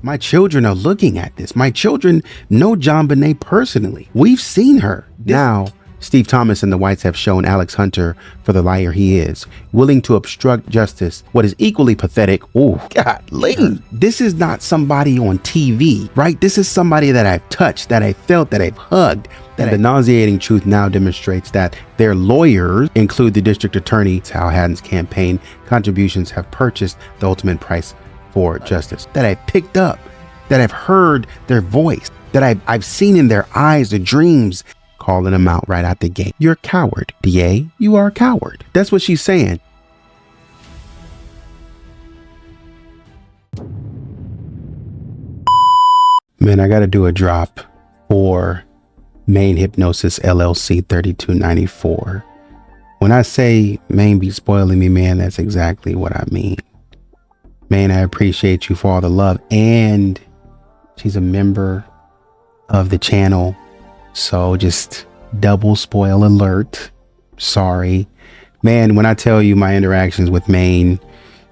My children are looking at this. My children know JonBenet personally. We've seen her. Now, Steve Thomas and the Whites have shown Alex Hunter for the liar he is, willing to obstruct justice. What is equally pathetic, oh, golly, this is not somebody on TV, right? This is somebody that I've touched, that I felt, that I've hugged. And the nauseating truth now demonstrates that their lawyers, include the district attorney, Hal Haddon's campaign contributions, have purchased the ultimate price for justice. That I've picked up, that I've heard their voice, that I've seen in their eyes, the dreams, calling them out right out the gate. You're a coward, DA. You are a coward. That's what she's saying. Man, I got to do a drop for Maine Hypnosis LLC 3294. When I say Maine be spoiling me, man, that's exactly what I mean. Man, I appreciate you for all the love. And she's a member of the channel. So just double spoil alert. Sorry. Man, when I tell you my interactions with Maine,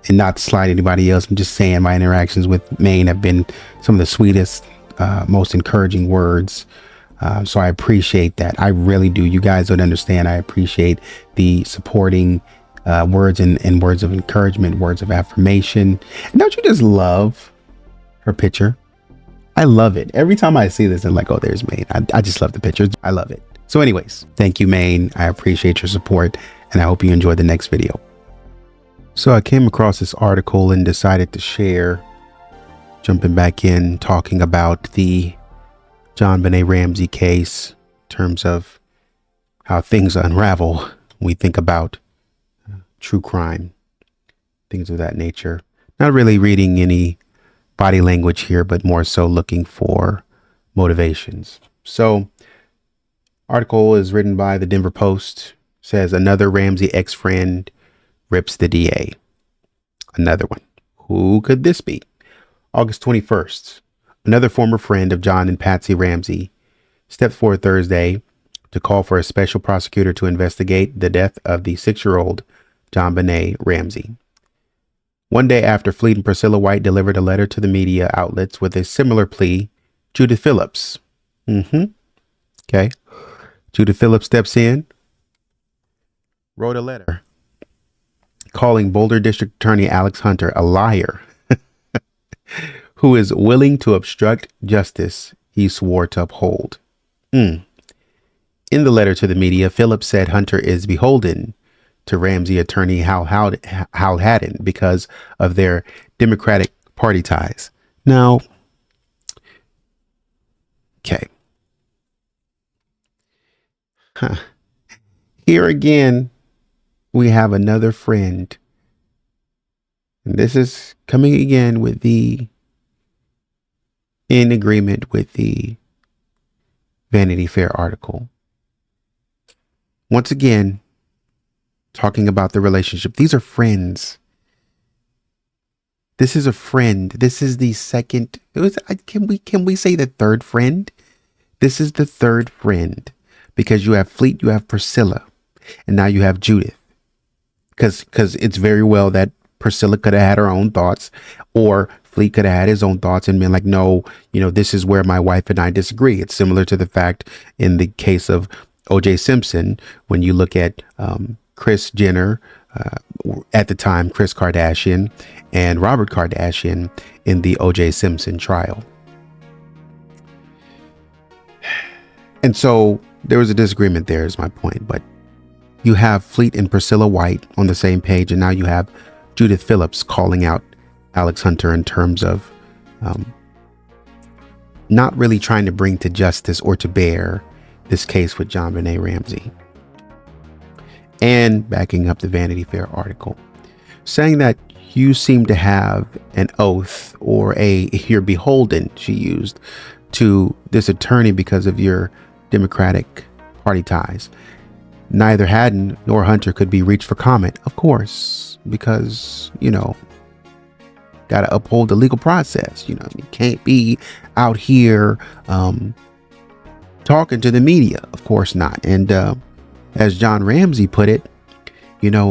and not to slight anybody else, I'm just saying my interactions with Maine have been some of the sweetest, most encouraging words. So I appreciate that. I really do. You guys don't understand. I appreciate the supporting words and words of encouragement, words of affirmation. And don't you just love her picture? I love it. Every time I see this, I'm like, oh, there's Maine. I just love the pictures. I love it. So anyways, thank you, Maine. I appreciate your support, and I hope you enjoy the next video. So I came across this article and decided to share, jumping back in, talking about the JonBenet Ramsey case in terms of how things unravel when we think about true crime, things of that nature. Not really reading any body language here, but more so looking for motivations. So article is written by the Denver Post, says another Ramsey ex-friend rips the DA. Another one. Who could this be? August 21st. Another former friend of John and Patsy Ramsey stepped forward Thursday to call for a special prosecutor to investigate the death of the 6-year-old JonBenet Ramsey. One day after Fleet and Priscilla White delivered a letter to the media outlets with a similar plea, Judith Phillips. Okay. Judith Phillips steps in, wrote a letter calling Boulder District Attorney Alex Hunter a liar who is willing to obstruct justice he swore to uphold. In the letter to the media, Phillips said Hunter is beholden to Ramsey attorney Hal Haddon because of their Democratic Party ties. Now, okay. Here again, we have another friend. And this is coming again with in agreement with the Vanity Fair article. Once again, talking about the relationship. These are friends. This is a friend. This is the second. Can we say the third friend? This is the third friend, because you have Fleet, you have Priscilla, and now you have Judith. Because it's very well that Priscilla could have had her own thoughts, or Fleet could have had his own thoughts and been like, no, this is where my wife and I disagree. It's similar to the fact in the case of O.J. Simpson, when you look at Kris Jenner, at the time, Kris Kardashian, and Robert Kardashian in the O.J. Simpson trial. And so there was a disagreement there, is my point. But you have Fleet and Priscilla White on the same page, and now you have Judith Phillips calling out Alex Hunter in terms of not really trying to bring to justice or to bear this case with JonBenet Ramsey. And backing up the Vanity Fair article, saying that you seem to have an oath or you're beholden, she used, to this attorney because of your Democratic Party ties. Neither Haddon nor Hunter could be reached for comment, of course, because, got to uphold the legal process. You can't be out here talking to the media. Of course not. And as John Ramsey put it,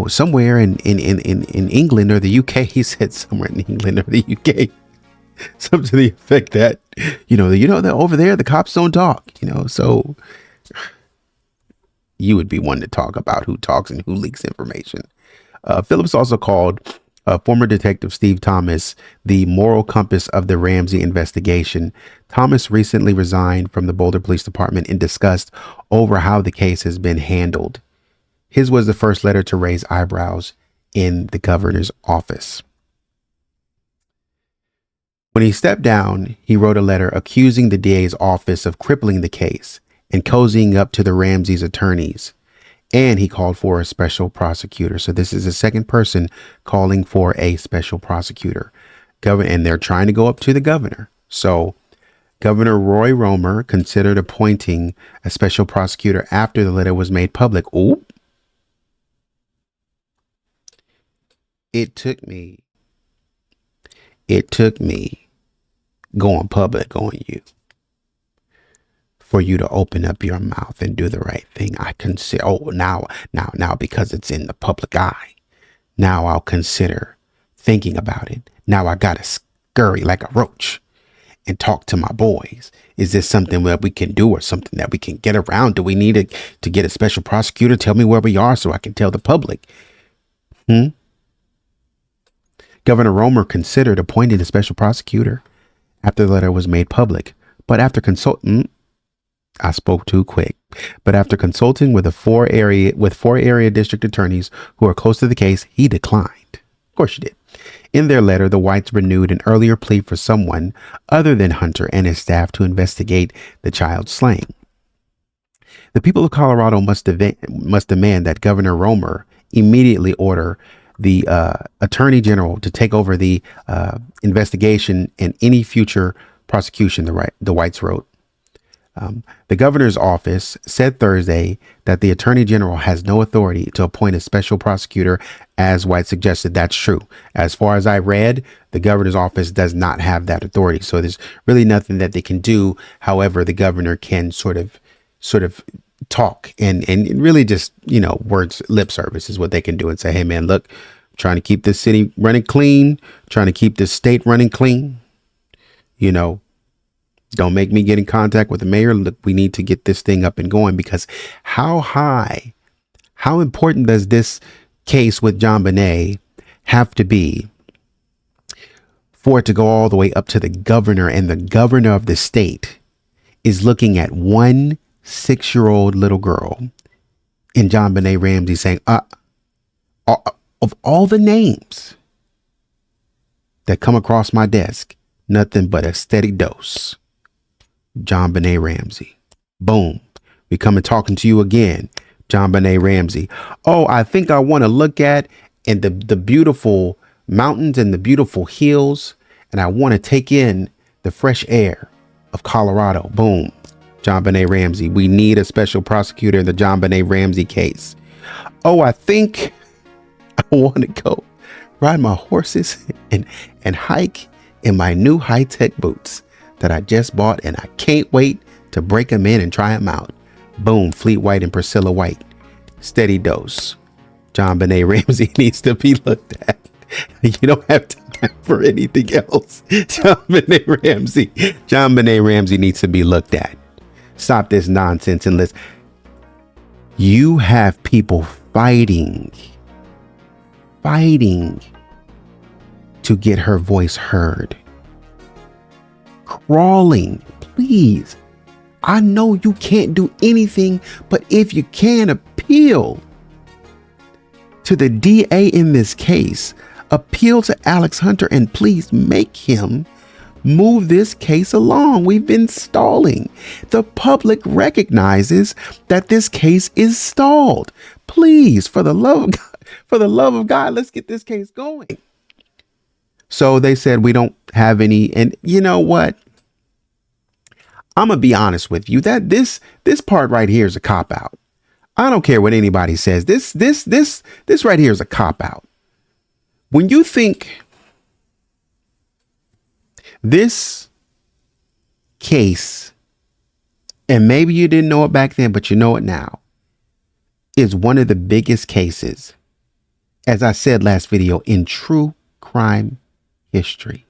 somewhere in England or the UK, he said somewhere in England or the UK, something to the effect that, that over there, the cops don't talk, so you would be one to talk about who talks and who leaks information. Phillips also called former detective Steve Thomas the moral compass of the Ramsey investigation. Thomas recently resigned from the Boulder Police Department in disgust over how the case has been handled. His was the first letter to raise eyebrows in the governor's office. When he stepped down, he wrote a letter accusing the DA's office of crippling the case and cozying up to the Ramseys attorneys. And he called for a special prosecutor. So this is the second person calling for a special prosecutor. And they're trying to go up to the governor. So Governor Roy Romer considered appointing a special prosecutor after the letter was made public. Ooh. It took me going public on you for you to open up your mouth and do the right thing. I consider, now, because it's in the public eye, now I'll consider thinking about it. Now I got to scurry like a roach and talk to my boys. Is this something that we can do or something that we can get around? Do we need to get a special prosecutor? Tell me where we are so I can tell the public. Governor Romer considered appointing a special prosecutor after the letter was made public, but after I spoke too quick. But after consulting with four area district attorneys who are close to the case, he declined. Of course you did. In their letter, the Whites renewed an earlier plea for someone other than Hunter and his staff to investigate the child slaying. The people of Colorado must demand that Governor Romer immediately order the attorney general to take over the investigation and any future prosecution, the Whites wrote. The governor's office said Thursday that the attorney general has no authority to appoint a special prosecutor, as White suggested. That's true. As far as I read, the governor's office does not have that authority. So there's really nothing that they can do. However, the governor can sort of talk and really just, words, lip service is what they can do and say, hey, man, look, I'm trying to keep this city running clean, trying to keep this state running clean. Don't make me get in contact with the mayor. Look, we need to get this thing up and going, because how important does this case with JonBenet have to be for it to go all the way up to the governor, and the governor of the state is looking at one 6-year-old little girl in JonBenet Ramsey saying, of all the names that come across my desk, nothing but a steady dose. JonBenet Ramsey. Boom. We come and talking to you again. JonBenet Ramsey. Oh, I think I want to look at and the beautiful mountains and the beautiful hills, and I want to take in the fresh air of Colorado. Boom. JonBenet Ramsey. We need a special prosecutor in the JonBenet Ramsey case. Oh, I think I want to go ride my horses and hike in my new high-tech boots that I just bought, and I can't wait to break them in and try them out. Boom. Fleet White and Priscilla White. Steady dose. JonBenet Ramsey needs to be looked at. You don't have time for anything else. JonBenet Ramsey needs to be looked at. Stop this nonsense and let's. You have people fighting to get her voice heard. Crawling, please. I know you can't do anything, but if you can appeal to the DA in this case, appeal to Alex Hunter, and please make him move this case along. We've been stalling. The public recognizes that this case is stalled. Please, for the love of God, let's get this case going. So they said, we don't have any. And you know what? I'm going to be honest with you that this part right here is a cop out. I don't care what anybody says. This right here is a cop out. When you think this case, and maybe you didn't know it back then, but you know it now, is one of the biggest cases, as I said last video, in true crime history.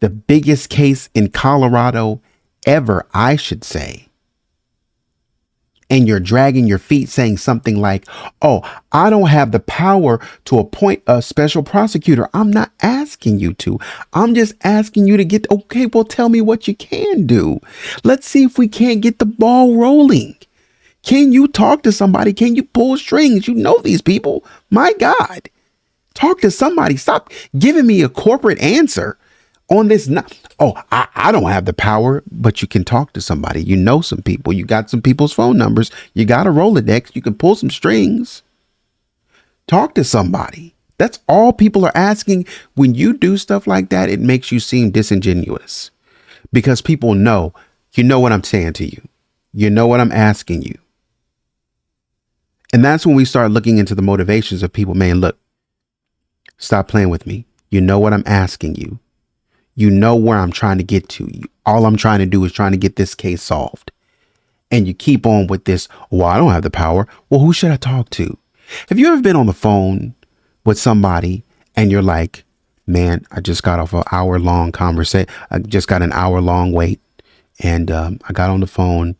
the biggest case in Colorado ever, I should say. And you're dragging your feet saying something like, oh, I don't have the power to appoint a special prosecutor. I'm not asking you to. I'm just asking you to get, okay, well, tell me what you can do. Let's see if we can't get the ball rolling. Can you talk to somebody? Can you pull strings? You know these people. My God, talk to somebody. Stop giving me a corporate answer on this. I don't have the power, but you can talk to somebody. You know some people. You got some people's phone numbers. You got a Rolodex. You can pull some strings. Talk to somebody. That's all people are asking. When you do stuff like that, it makes you seem disingenuous because people know, you know what I'm saying to you. You know what I'm asking you. And that's when we start looking into the motivations of people. Man, look, stop playing with me. You know what I'm asking you. You know where I'm trying to get to. All I'm trying to do is trying to get this case solved. And you keep on with this. Well, I don't have the power. Well, who should I talk to? Have you ever been on the phone with somebody and you're like, man, I just got off an hour-long conversation. I just got an hour-long wait. And I got on the phone.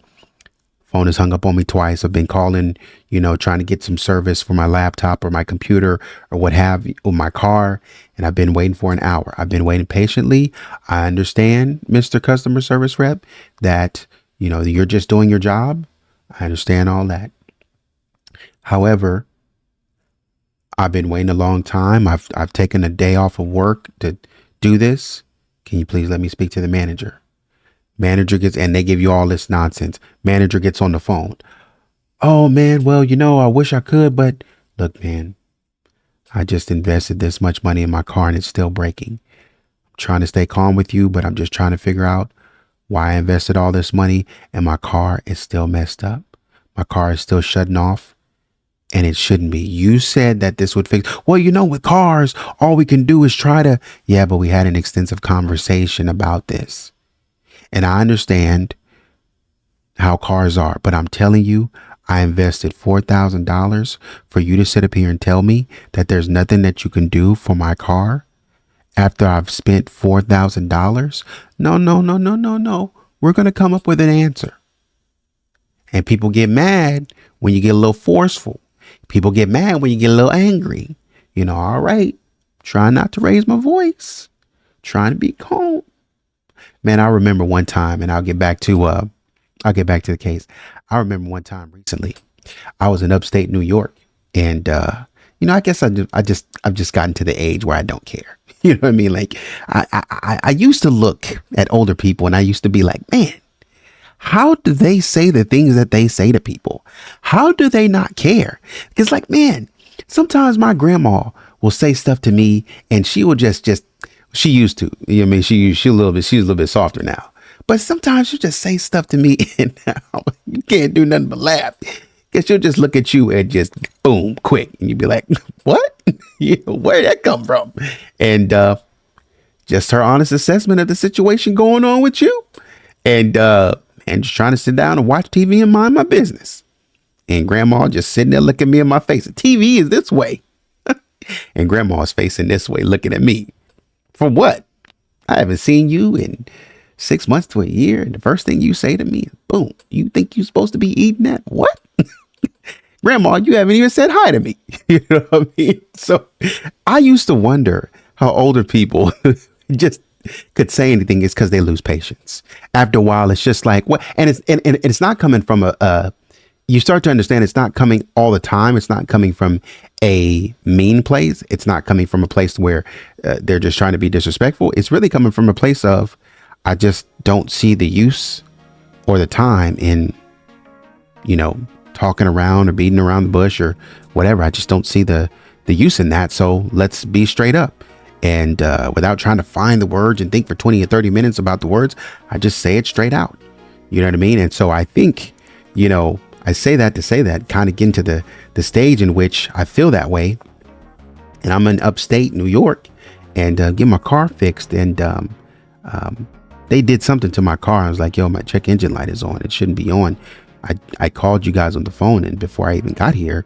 Phone has hung up on me twice. I've been calling, trying to get some service for my laptop or my computer or what have you, or my car. And I've been waiting for an hour. I've been waiting patiently. I understand, Mr. Customer Service Rep, that, you're just doing your job. I understand all that. However, I've been waiting a long time. I've taken a day off of work to do this. Can you please let me speak to the manager? Manager gets, and they give you all this nonsense. Manager gets on the phone. Oh man, well, I wish I could, but look, man, I just invested this much money in my car and it's still breaking. I'm trying to stay calm with you, but I'm just trying to figure out why I invested all this money and my car is still messed up. My car is still shutting off and it shouldn't be. You said that this would fix. Well, with cars, all we can do is try to. Yeah, but we had an extensive conversation about this. And I understand how cars are, but I'm telling you, I invested $4,000 for you to sit up here and tell me that there's nothing that you can do for my car after I've spent $4,000. No. We're going to come up with an answer. And people get mad when you get a little forceful. People get mad when you get a little angry. All right, try not to raise my voice, trying to be calm. Man, I remember one time, and I'll get back to the case. I remember one time recently, I was in upstate New York, and I guess I've just gotten to the age where I don't care. You know what I mean? Like I used to look at older people, and I used to be like, man, how do they say the things that they say to people? How do they not care? Because man, sometimes my grandma will say stuff to me, and she will just. She used to, she's a little bit softer now, but sometimes she'll just say stuff to me and now you can't do nothing but laugh because she'll just look at you and just boom, quick. And you'd be like, what? Where'd that come from? And, just her honest assessment of the situation going on with you and just trying to sit down and watch TV and mind my business. And grandma just sitting there looking me in my face. The TV is this way and grandma's facing this way, looking at me. For what? I haven't seen you in 6 months to a year. And the first thing you say to me is, boom, you think you're supposed to be eating that? What? Grandma, you haven't even said hi to me. You know what I mean? So I used to wonder how older people just could say anything is because they lose patience. After a while, it's just like, what? And it's not coming from you start to understand it's not coming all the time. It's not coming from a mean place. It's not coming from a place where they're just trying to be disrespectful. It's really coming from a place of, I just don't see the use or the time in, talking around or beating around the bush or whatever. I just don't see the use in that. So let's be straight up. And without trying to find the words and think for 20 or 30 minutes about the words, I just say it straight out. You know what I mean? And so I think, I say that to say that, kind of get into the stage in which I feel that way. And I'm in upstate New York and get my car fixed. And they did something to my car. I was like, yo, my check engine light is on. It shouldn't be on. I called you guys on the phone. And before I even got here,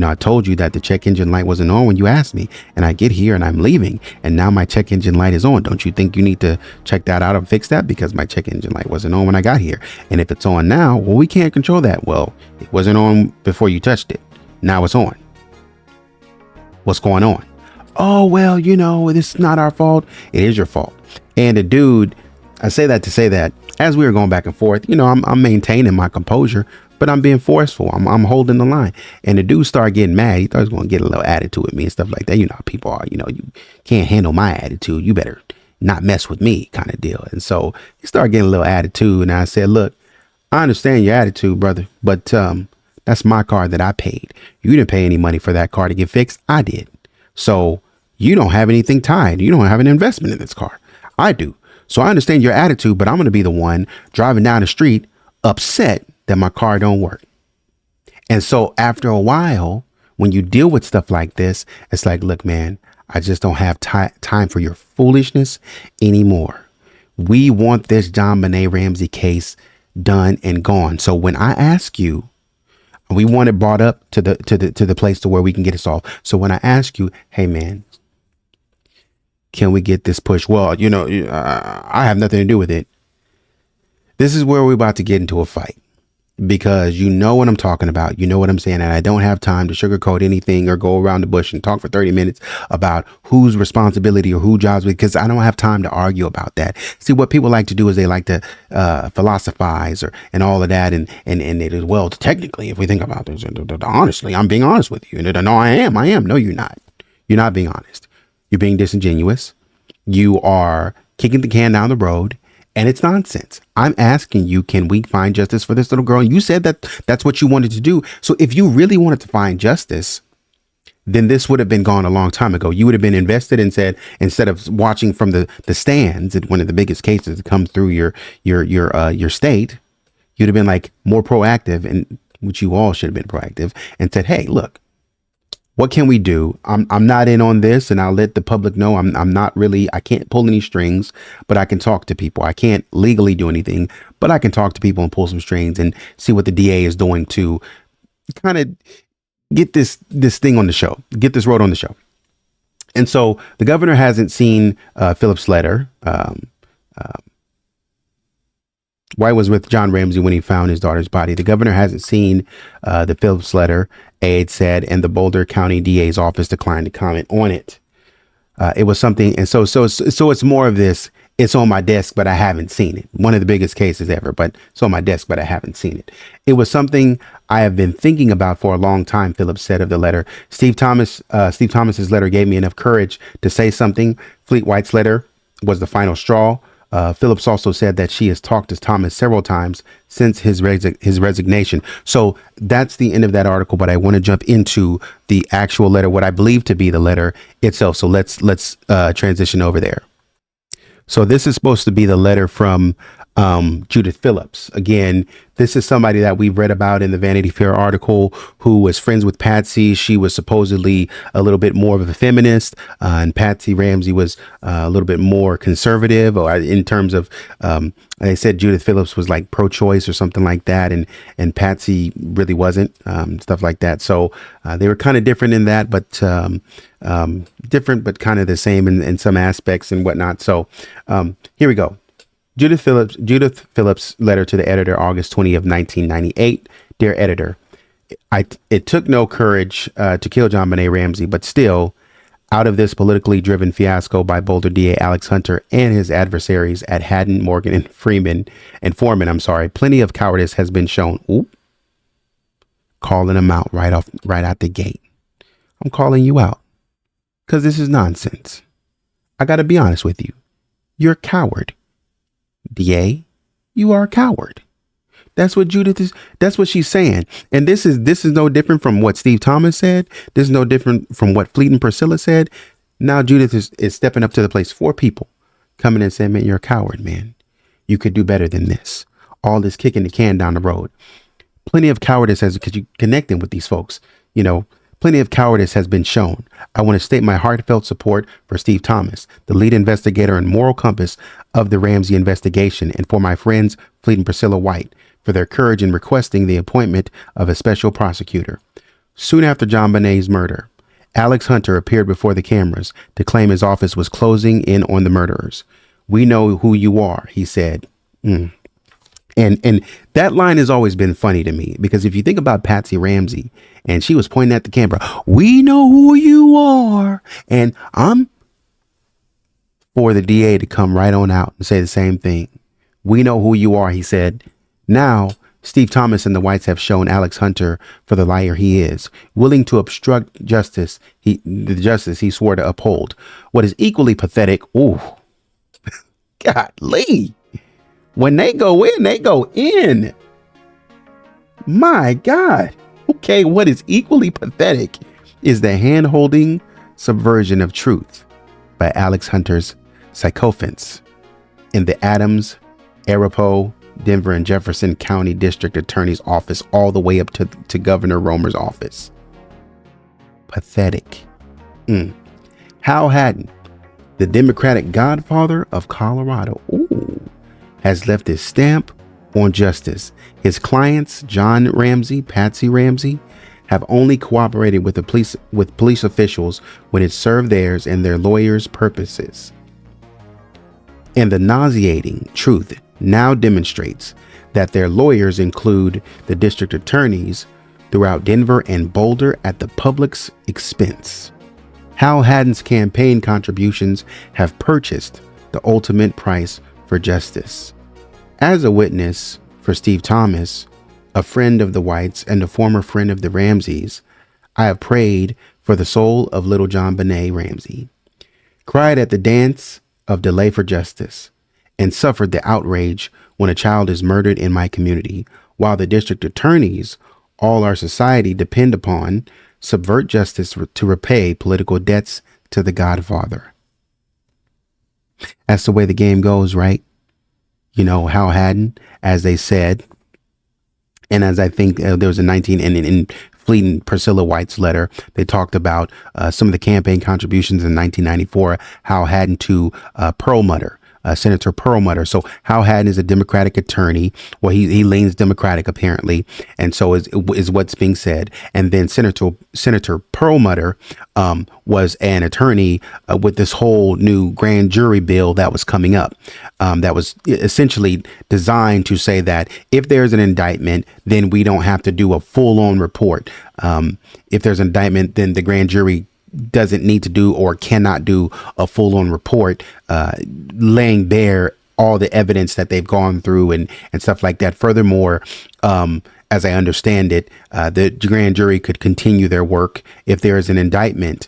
I told you that the check engine light wasn't on when you asked me, and I get here and I'm leaving, and now my check engine light is on. Don't you think you need to check that out and fix that? Because my check engine light wasn't on when I got here. And if it's on now, well, we can't control that. Well, it wasn't on before you touched it. Now it's on. What's going on? Oh, well, it's not our fault. It is your fault. And the dude, I say that to say that as we were going back and forth, I'm maintaining my composure, but I'm being forceful. I'm holding the line. And the dude started getting mad. He thought he was going to get a little attitude with me and stuff like that. How people are, you can't handle my attitude. You better not mess with me, kind of deal. And so he started getting a little attitude. And I said, look, I understand your attitude, brother, but that's my car that I paid. You didn't pay any money for that car to get fixed. I did. So you don't have anything tied. You don't have an investment in this car. I do. So I understand your attitude, but I'm going to be the one driving down the street upset that my car don't work. And so after a while, when you deal with stuff like this, it's like, look, man, I just don't have time for your foolishness anymore. We want this JonBenet Ramsey case done and gone. So when I ask you, we want it brought up to the place to where we can get it solved. So when I ask you, hey, man, can we get this push? Well, I have nothing to do with it. This is where we're about to get into a fight, because you know what I'm talking about. You know what I'm saying. And I don't have time to sugarcoat anything or go around the bush and talk for 30 minutes about whose responsibility or who jobs, because I don't have time to argue about that. See, what people like to do is they like to philosophize and all of that. And it is, well, technically, if we think about this, honestly, I'm being honest with you. No, I am. No, you're not. You're not being honest. You're being disingenuous. You are kicking the can down the road, and it's nonsense. I'm asking you, can we find justice for this little girl? And you said that that's what you wanted to do. So if you really wanted to find justice, then this would have been gone a long time ago. You would have been invested and said, instead of watching from the stands at one of the biggest cases to come through your state, you'd have been like more proactive, and which you all should have been proactive, and said, hey, look, what can we do? I'm not in on this, and I'll let the public know I'm not really, I can't pull any strings, but I can talk to people. I can't legally do anything, but I can talk to people and pull some strings and see what the DA is doing to kind of get this thing on the show, get this road on the show. And so the governor hasn't seen Phillips' letter. White was with John Ramsey when he found his daughter's body. The governor hasn't seen the Phillips letter, aide said, and the Boulder County DA's office declined to comment on it. It was something. And so it's more of this. It's on my desk, but I haven't seen it. One of the biggest cases ever, but it's on my desk, but I haven't seen it. It was something I have been thinking about for a long time, Phillips said of the letter. Steve Thomas's letter gave me enough courage to say something. Fleet White's letter was the final straw. Phillips also said that she has talked to Thomas several times since his resignation. So that's the end of that article. But I want to jump into the actual letter, what I believe to be the letter itself. So let's transition over there. So this is supposed to be the letter from Judith Phillips. Again, this is somebody that we've read about in the Vanity Fair article who was friends with Patsy. She was supposedly a little bit more of a feminist, and Patsy Ramsey was a little bit more conservative, or in terms of, they said Judith Phillips was like pro-choice or something like that, and Patsy really wasn't, stuff like that. So they were kind of different in that, but different, but kind of the same in some aspects and whatnot. So here we go. Judith Phillips letter to the editor, August 20 of 1998. Dear editor, it took no courage to kill JonBenet Ramsey, but still, out of this politically driven fiasco by Boulder DA Alex Hunter and his adversaries at Haddon, Morgan, and Foreman, plenty of cowardice has been shown. Ooh, calling them out right out the gate. I'm calling you out because this is nonsense. I got to be honest with you. You're a coward. DA, you are a coward. That's what Judith is. That's what she's saying. And this is no different from what Steve Thomas said. This is no different from what Fleet and Priscilla said. Now Judith is stepping up to the place. 4 people coming and saying, man, you're a coward, man. You could do better than this. All this kicking the can down the road. Plenty of cowardice because you're connecting with these folks. Plenty of cowardice has been shown. I want to state my heartfelt support for Steve Thomas, the lead investigator and moral compass of the Ramsey investigation, and for my friends Fleet and Priscilla White for their courage in requesting the appointment of a special prosecutor. Soon after JonBenet's murder, Alex Hunter appeared before the cameras to claim his office was closing in on the murderers. "We know who you are," he said. And that line has always been funny to me, because if you think about Patsy Ramsey, and she was pointing at the camera, "We know who you are," and I'm for the DA to come right on out and say the same thing. "We know who you are," he said. Now, Steve Thomas and the Whites have shown Alex Hunter for the liar he is, willing to obstruct justice, the justice he swore to uphold. What is equally pathetic, ooh, golly, when they go in, they go in. My God. Okay, what is equally pathetic is the hand-holding subversion of truth by Alex Hunter's sycophants in the Adams, Arapahoe, Denver, and Jefferson County District Attorney's Office, all the way up to Governor Romer's office. Pathetic. Hal Haddon, the Democratic godfather of Colorado, has left his stamp on justice. His clients, John Ramsey, Patsy Ramsey, have only cooperated with police officials when it served theirs and their lawyers' purposes. And the nauseating truth now demonstrates that their lawyers include the district attorneys throughout Denver and Boulder at the public's expense. Hal Haddon's campaign contributions have purchased the ultimate price for justice. As a witness for Steve Thomas, a friend of the Whites and a former friend of the Ramseys, I have prayed for the soul of little JonBenet Ramsey, cried at the dance of delay for justice, and suffered the outrage when a child is murdered in my community, while the district attorneys, all our society depend upon, subvert justice to repay political debts to the Godfather. That's the way the game goes, right? You know, Hal Haddon, as they said, and as I think there was in Fleeting Priscilla White's letter, they talked about some of the campaign contributions in 1994, Hal Haddon to Perlmutter, Senator Perlmutter. So Hal Haddon is a Democratic attorney. Well, he leans Democratic apparently, and so is what's being said. And then Senator Perlmutter was an attorney with this whole new grand jury bill that was coming up. That was essentially designed to say that if there's an indictment, then we don't have to do a full-on report. If there's an indictment, then the grand jury doesn't need to do or cannot do a full-on report, laying bare all the evidence that they've gone through and stuff like that. Furthermore, as I understand it, the grand jury could continue their work if there is an indictment.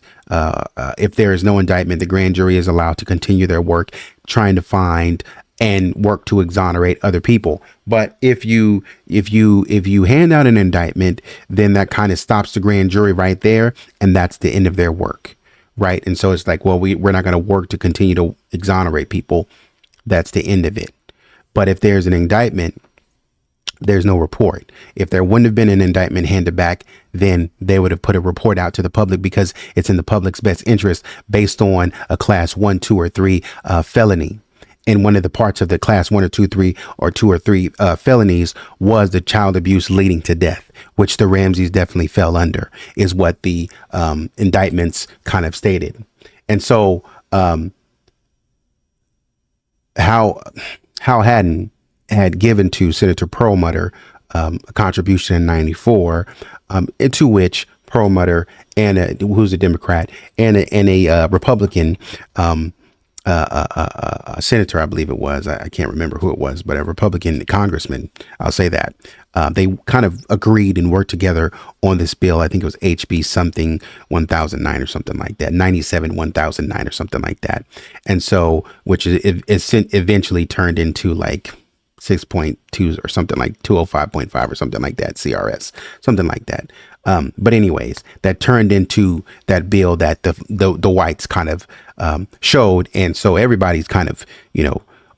If there is no indictment, the grand jury is allowed to continue their work trying to find and work to exonerate other people. But if you hand out an indictment, then that kind of stops the grand jury right there, and that's the end of their work, right? And so it's like, well, we're not going to work to continue to exonerate people. That's the end of it. But if there's an indictment, there's no report. If there wouldn't have been an indictment handed back, then they would have put a report out to the public because it's in the public's best interest based on a class 1, 2, or 3 felony. And one of the parts of the class 1 or 2, 3 or 2 or 3 felonies was the child abuse leading to death, which the Ramseys definitely fell under, is what the indictments kind of stated. And so Hal Haddon had given to Senator Perlmutter a contribution in 94, into which Perlmutter who's a Democrat and a Republican senator, I believe it was, I can't remember who it was, but a Republican congressman, I'll say that, they kind of agreed and worked together on this bill. I think it was HB something 1009 or something like that, 97 1009 or something like that. And so, which it eventually turned into like 6.2 or something, like 205.5 or something like that, CRS, something like that. But anyways, that turned into that bill that the whites kind of showed. And so everybody's kind of,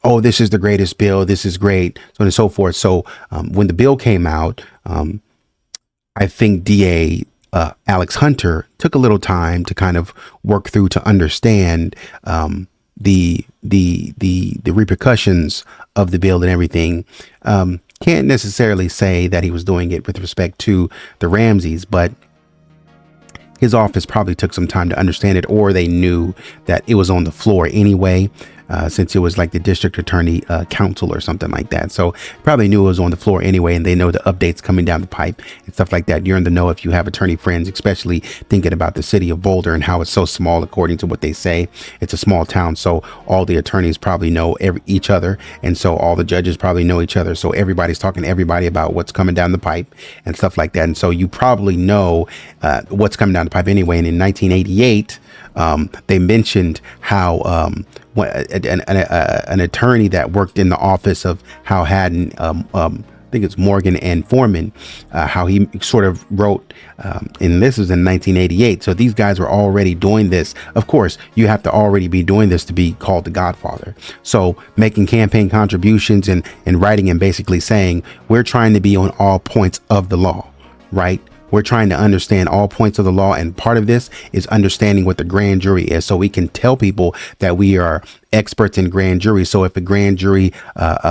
oh, this is the greatest bill. This is great. So on and so forth. So when the bill came out, I think DA Alex Hunter took a little time to kind of work through to understand the repercussions of the bill and everything. Can't necessarily say that he was doing it with respect to the Ramseys, but his office probably took some time to understand it, or they knew that it was on the floor anyway, since it was like the district attorney council or something like that. So probably knew it was on the floor anyway, and they know the updates coming down the pipe and stuff like that. You're in the know if you have attorney friends, especially thinking about the city of Boulder and how it's so small. According to what they say, it's a small town, so all the attorneys probably know each other, and so all the judges probably know each other, so everybody's talking to everybody about what's coming down the pipe and stuff like that. And so you probably know what's coming down the pipe anyway. And in 1988, they mentioned how an attorney that worked in the office of Hal Haddon, I think it's Morgan and Foreman, how he sort of wrote, and this was in 1988. So these guys were already doing this. Of course, you have to already be doing this to be called the Godfather. So making campaign contributions and writing and basically saying, we're trying to be on all points of the law, right? We're trying to understand all points of the law. And part of this is understanding what the grand jury is, so we can tell people that we are experts in grand jury. So if a grand jury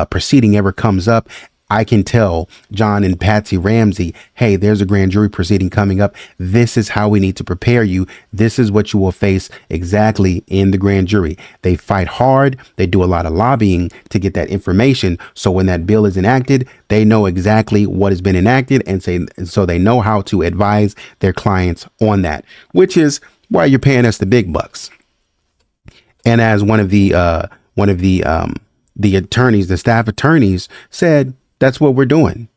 proceeding ever comes up, I can tell John and Patsy Ramsey, hey, there's a grand jury proceeding coming up. This is how we need to prepare you. This is what you will face exactly in the grand jury. They fight hard. They do a lot of lobbying to get that information. So when that bill is enacted, they know exactly what has been enacted, and so they know how to advise their clients on that, which is why you're paying us the big bucks. And as one of the attorneys, the staff attorneys said, that's what we're doing.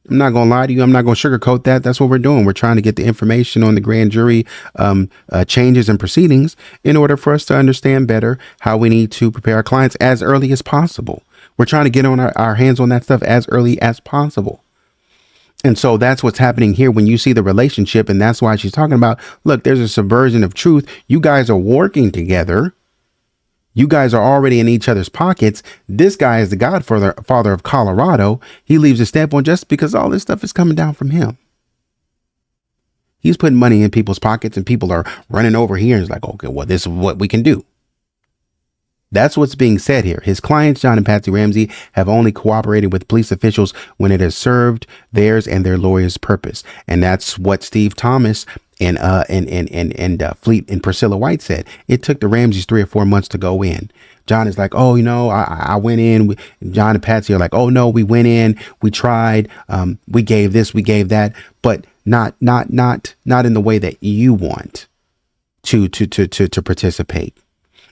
I'm not going to lie to you. I'm not going to sugarcoat that. That's what we're doing. We're trying to get the information on the grand jury changes and proceedings in order for us to understand better how we need to prepare our clients as early as possible. We're trying to get on our hands on that stuff as early as possible. And so that's what's happening here when you see the relationship. And that's why she's talking about, look, there's a subversion of truth. You guys are working together. You guys are already in each other's pockets. This guy is the godfather of Colorado. He leaves a stamp on just because all this stuff is coming down from him. He's putting money in people's pockets, and people are running over here and it's like, okay, well, this is what we can do. That's what's being said here. His clients, John and Patsy Ramsey, have only cooperated with police officials when it has served theirs and their lawyers' purpose. And that's what Steve Thomas and Fleet and Priscilla White said. It took the Ramseys 3 or 4 months to go in. John is like, oh, I went in. John and Patsy are like, oh no, we went in, we tried, we gave this, we gave that, but not in the way that you want to participate,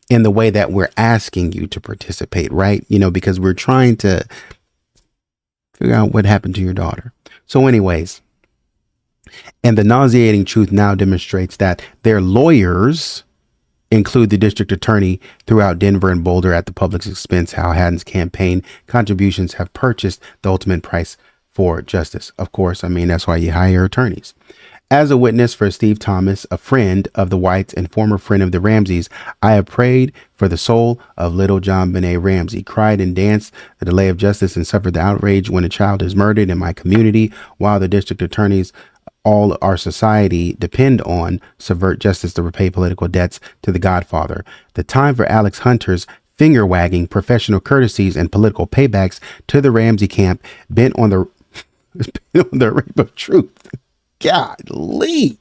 in the way that we're asking you to participate, right? Because we're trying to figure out what happened to your daughter. So anyways, and the nauseating truth now demonstrates that their lawyers include the district attorney throughout Denver and Boulder at the public's expense. Hal Haddon's campaign contributions have purchased the ultimate price for justice. Of course, that's why you hire attorneys. As a witness for Steve Thomas, a friend of the Whites and former friend of the Ramseys, I have prayed for the soul of little JonBenet Ramsey, cried and danced the delay of justice, and suffered the outrage when a child is murdered in my community, while the district attorneys, all our society, depend on subvert justice to repay political debts to the Godfather. The time for Alex Hunter's finger wagging, professional courtesies, and political paybacks to the Ramsey camp bent on the rape of truth. Golly.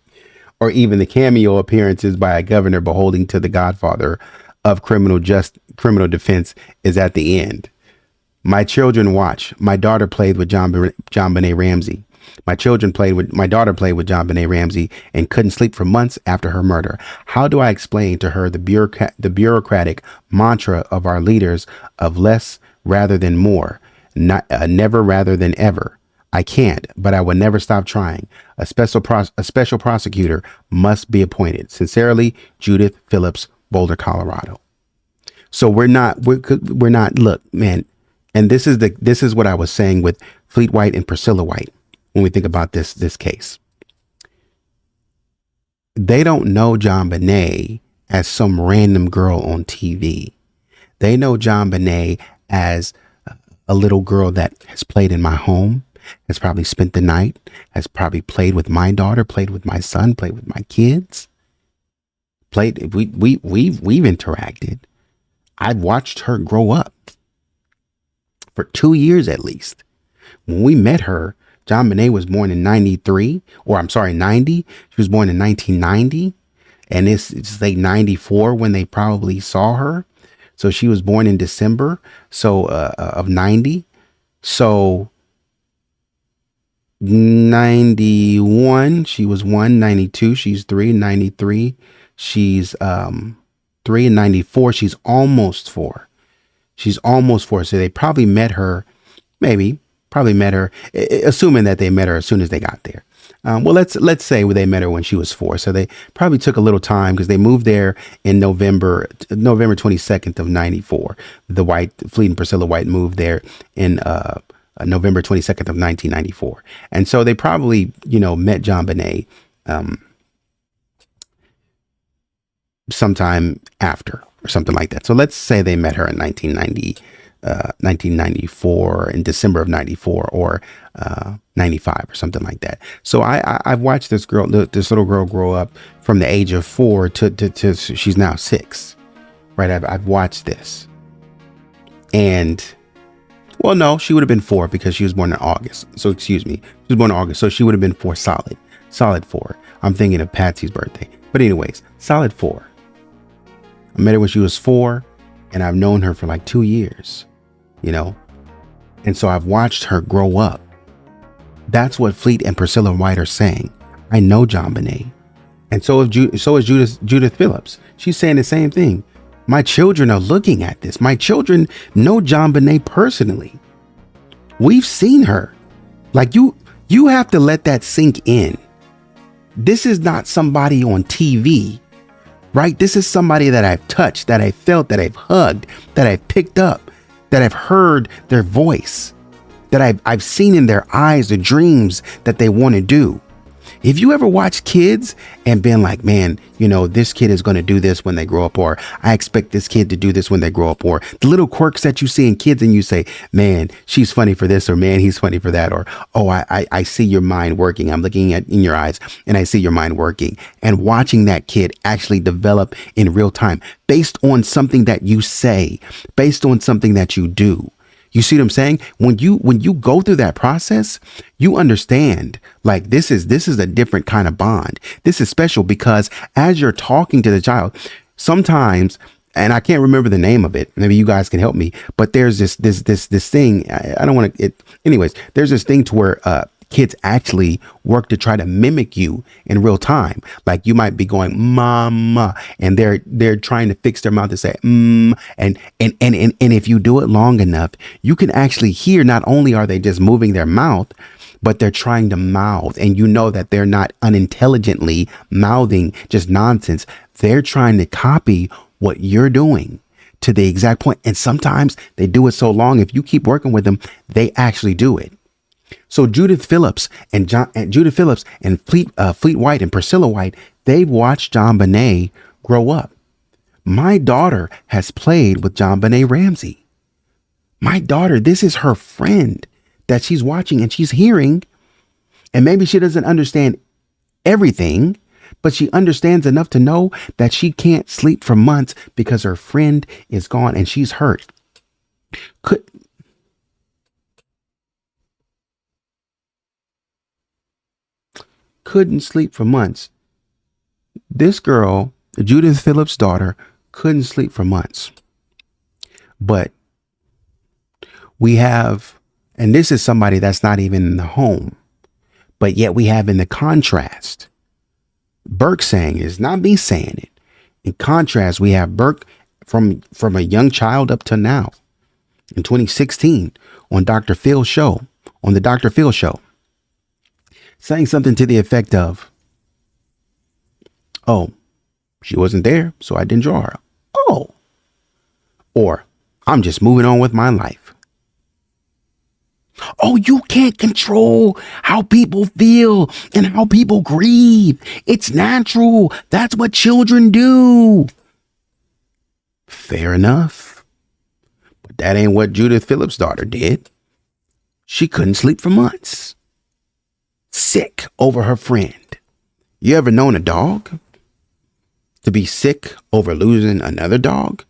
Or even the cameo appearances by a governor beholding to the Godfather of criminal defense is at the end. My children watch. My daughter played with JonBenet Ramsey. My daughter played with JonBenet Ramsey and couldn't sleep for months after her murder. How do I explain to her the bureaucratic mantra of our leaders of less rather than more, never rather than ever? I can't, but I will never stop trying. A special prosecutor must be appointed. Sincerely, Judith Phillips, Boulder, Colorado. So we're not, look, man. And this is what I was saying with Fleet White and Priscilla White. When we think about this case, they don't know JonBenet as some random girl on TV. They know JonBenet as a little girl that has played in my home, has probably spent the night, has probably played with my daughter, played with my son, played with my kids, we've interacted. I've watched her grow up for 2 years at least. When we met her JonBenet was born in 93, or I'm sorry, 90. She was born in 1990. And it's like 94 when they probably saw her. So she was born in December of 90. So 91, she was 1, 92, she's 3, 93, she's 3, and 94, she's almost 4. She's almost 4. So they probably met her, assuming that they met her as soon as they got there. Well, let's say they met her when she was 4. So they probably took a little time because they moved there in November 22nd of 94. Fleet and Priscilla White moved there in November 22nd of 1994. And so they probably, met JonBenet sometime after or something like that. So let's say they met her in 1994 in December of 94 or 95 or something like that. So I've watched this little girl grow up from the age of 4 to she's now 6, right? I've watched this. And well, no, she would have been 4 because she was born in August. So excuse me, she was born in August. So she would have been 4 solid 4. I'm thinking of Patsy's birthday. But anyways, solid 4. I met her when she was 4 and I've known her for like 2 years, and so I've watched her grow up. That's what Fleet and Priscilla White are saying. I know JonBenet. And so is Judith Phillips. She's saying the same thing. My children are looking at this. My children know JonBenet personally. We've seen her. Like you have to let that sink in. This is not somebody on TV, right? This is somebody that I've touched, that I felt, that I've hugged, that I've picked up, that I've heard their voice, that I've seen in their eyes the dreams that they want to do. If you ever watch kids and been like, man, this kid is going to do this when they grow up, or I expect this kid to do this when they grow up, or the little quirks that you see in kids and you say, man, she's funny for this, or man, he's funny for that, or, oh, I see your mind working. I'm looking in your eyes and I see your mind working, and watching that kid actually develop in real time based on something that you say, based on something that you do. You see what I'm saying? When you go through that process, you understand like this is a different kind of bond. This is special because as you're talking to the child, sometimes, and I can't remember the name of it, maybe you guys can help me, but there's this thing. I don't want to. Anyways, there's this thing to where kids actually work to try to mimic you in real time. Like you might be going mama, and they're trying to fix their mouth to say and if you do it long enough, you can actually hear not only are they just moving their mouth, but they're trying to mouth, and that they're not unintelligently mouthing just nonsense. They're trying to copy what you're doing to the exact point. And sometimes they do it so long, if you keep working with them, they actually do it. So Judith Phillips and Fleet White and Priscilla White, they've watched JonBenet grow up. My daughter has played with JonBenet Ramsey. My daughter, this is her friend that she's watching and she's hearing, and maybe she doesn't understand everything, but she understands enough to know that she can't sleep for months because her friend is gone and she's hurt. Couldn't sleep for months. This girl, Judith Phillips' daughter, couldn't sleep for months. But we have, and this is somebody that's not even in the home, but yet we have in the contrast, Burke saying it, is not me saying it. In contrast, we have Burke from a young child up to now in 2016 on the Dr. Phil show, saying something to the effect of, oh, she wasn't there, so I didn't draw her. Oh, or I'm just moving on with my life. Oh, you can't control how people feel and how people grieve. It's natural. That's what children do. Fair enough. But that ain't what Judith Phillips' daughter did. She couldn't sleep for months. Sick over her friend. You ever known a dog to be sick over losing another dog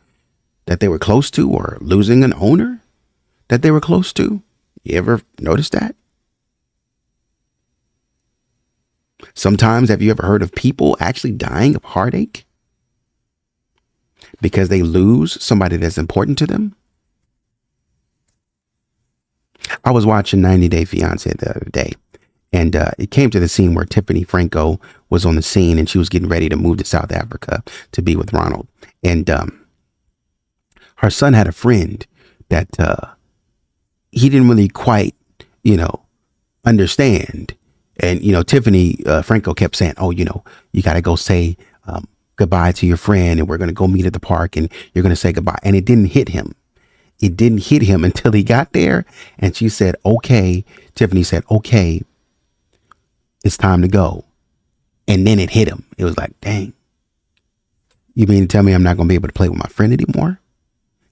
that they were close to, or losing an owner that they were close to? You ever notice that? Sometimes, have you ever heard of people actually dying of heartache because they lose somebody that's important to them? I was watching 90 Day Fiance the other day, and it came to the scene where Tiffany Franco was on the scene, and she was getting ready to move to South Africa to be with Ronald. And her son had a friend that he didn't really quite, understand. And, Tiffany Franco kept saying, oh, you got to go say goodbye to your friend, and we're going to go meet at the park, and you're going to say goodbye. And it didn't hit him. It didn't hit him until he got there. And she said, okay. Tiffany said, okay, it's time to go. And then it hit him. It was like, dang, you mean to tell me I'm not going to be able to play with my friend anymore?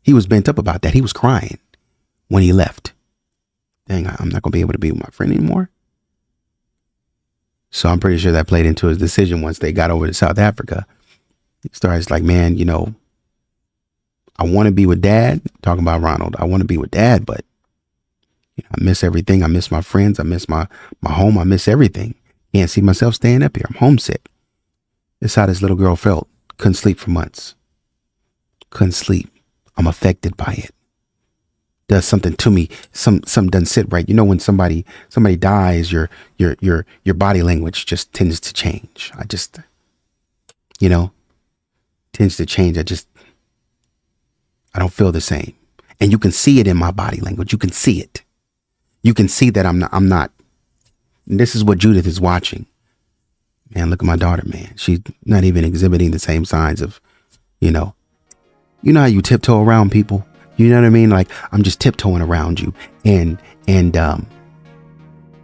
He was bent up about that. He was crying when he left. Dang, I'm not going to be able to be with my friend anymore. So I'm pretty sure that played into his decision once they got over to South Africa. He starts like, man, I want to be with dad. Talking about Ronald. I want to be with dad, but I miss everything. I miss my friends. I miss my home. I miss everything. Can't see myself staying up here. I'm homesick. That's how this little girl felt. Couldn't sleep for months. Couldn't sleep. I'm affected by it. Does something to me. Some doesn't sit right. When somebody dies, your body language just tends to change. Tends to change. I don't feel the same. And you can see it in my body language. You can see it. You can see that I'm not. And this is what Judith is watching. Man, look at my daughter, man. She's not even exhibiting the same signs of, how you tiptoe around people. You know what I mean? Like, I'm just tiptoeing around you, and I'm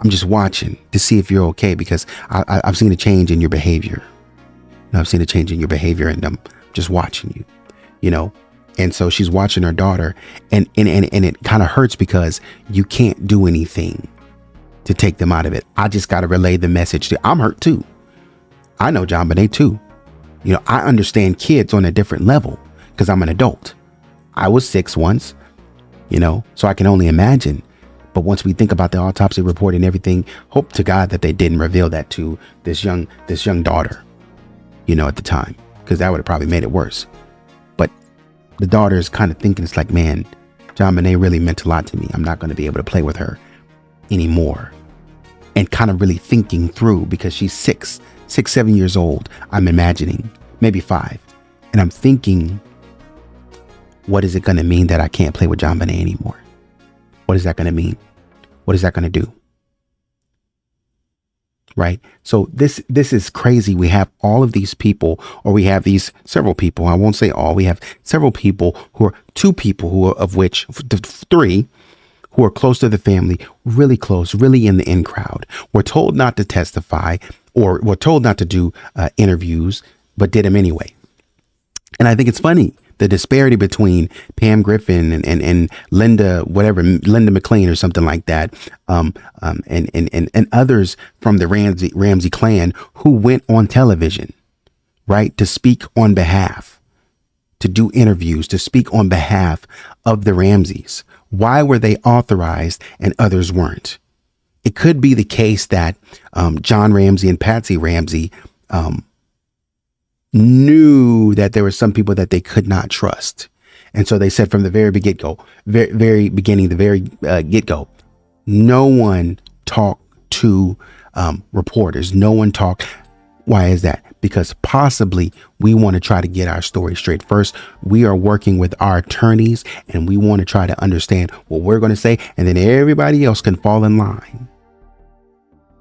just watching to see if you're okay, because I've seen a change in your behavior. I've seen a change in your behavior, and I'm just watching you, And so she's watching her daughter, and it kind of hurts because you can't do anything to take them out of it. I just got to relay the message. I'm hurt too. I know JonBenet too. I understand kids on a different level because I'm an adult. I was 6 once, so I can only imagine. But once we think about the autopsy report and everything, hope to God that they didn't reveal that to this young daughter, at the time, because that would have probably made it worse. But the daughter is kind of thinking, it's like, man, JonBenet really meant a lot to me. I'm not going to be able to play with her anymore. And kind of really thinking through, because she's 7 years old. I'm imagining, maybe 5. And I'm thinking, what is it going to mean that I can't play with JonBenet anymore? What is that going to mean? What is that going to do? Right? So this is crazy. We have all of these people, or we have these several people. I won't say all. We have several people two people who are, of which 3 who are close to the family, really close, really in the in crowd. We're told not to testify, or we're told not to do interviews, but did them anyway. And I think it's funny, the disparity between Pam Griffin and Linda McLean or something like that, and others from the Ramsey clan who went on television, right, to speak on behalf, to do interviews, to speak on behalf of the Ramseys. Why were they authorized and others weren't? It could be the case that John Ramsey and Patsy Ramsey knew that there were some people that they could not trust. And so they said from the very get-go, no one talked to reporters. No one talked. Why is that? Because possibly we want to try to get our story straight. First, we are working with our attorneys, and we want to try to understand what we're going to say, and then everybody else can fall in line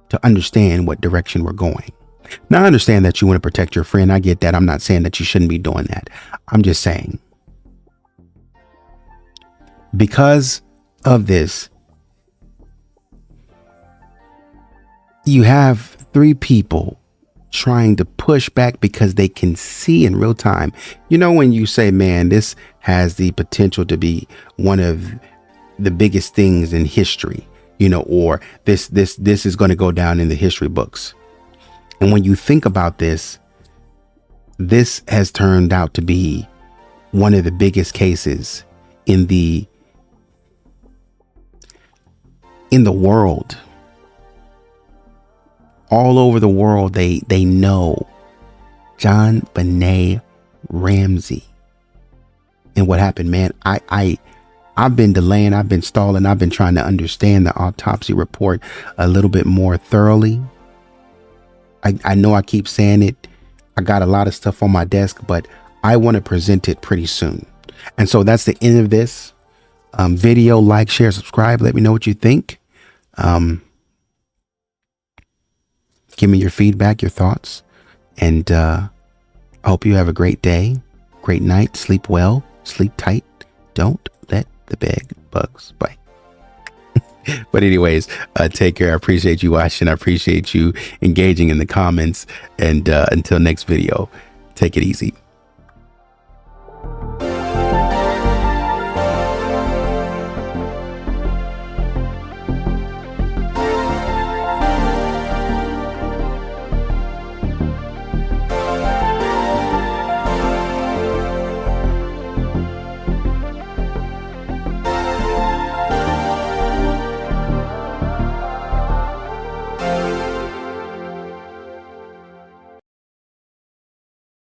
to understand what direction we're going. Now, I understand that you want to protect your friend. I get that. I'm not saying that you shouldn't be doing that. I'm just saying, because of this, you have 3 people trying to push back because they can see in real time. When you say, man, this has the potential to be one of the biggest things in history, or this is going to go down in the history books. And when you think about this has turned out to be one of the biggest cases in the world all over the world, they know JonBenet Ramsey. And what happened, man, I've been delaying, I've been stalling, I've been trying to understand the autopsy report a little bit more thoroughly. I know I keep saying it. I got a lot of stuff on my desk, but I want to present it pretty soon. And so that's the end of this video. Like, share, subscribe. Let me know what you think. Give me your feedback, your thoughts. And I hope you have a great day, great night. Sleep well, sleep tight. Don't let the bed bugs bite. But anyways, take care. I appreciate you watching. I appreciate you engaging in the comments. And until next video, take it easy.